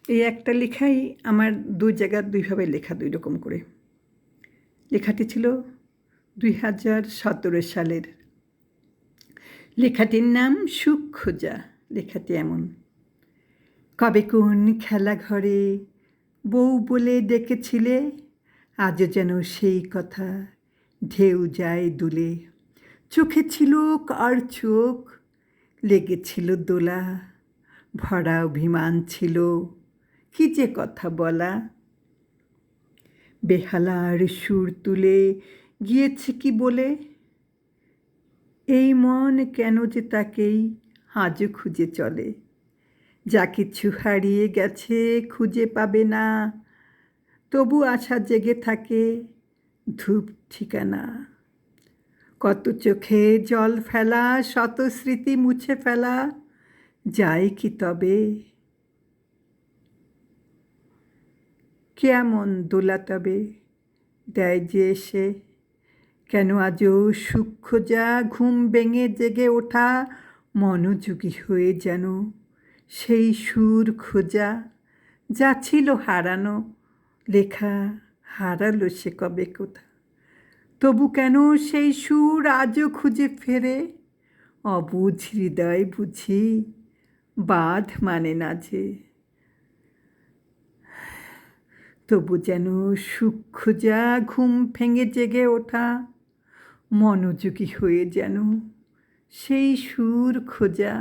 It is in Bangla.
এই একটা লেখাই আমার দুই জায়গার দুইভাবে লেখা, দুই রকম করে। লেখাটি ছিল 2017 সালের। লেখাটির নাম সুখ খোঁজা। লেখাটি এমন: কবে কোন খেলাঘরে বউ বলে ডেকেছিলে, আজও যেন সেই কথা ঢেউ যায় দুলে। চোখে ছিল কার চোখ, লেগেছিল দোলা, ভরা অভিমান ছিল, কি যে কথা বলা। বেহালার সুর তুলে গিয়েছে কি বলে, এই মন কেন যে তাকেই আজও খুঁজে চলে। যা কিছু হারিয়ে গেছে খুঁজে পাবে না, তবু আশা জেগে থাকে ধূপ ঠিকানা। কত চোখে জল ফেলা, শত স্মৃতি মুছে ফেলা, যায় কি তবে? কেমন দোলা তবে দেয় যে এসে, কেন আজও সুখ খোঁজা ঘুম ভেঙে জেগে ওঠা মনোযোগী হয়ে যেন সেই সুর খোঁজা, যা ছিল হারানো। লেখা হারালো সে কবে কোথা, তবু কেন সেই সুর আজও খুঁজে ফেরে। অবুঝ হৃদয় বুঝি বাঁধ মানে না যে, তবু যেন সুখ খোঁজা ঘুম ভেঙে জেগে ওঠা মনোযোগী হয়ে যেন সেই সুর খোঁজা।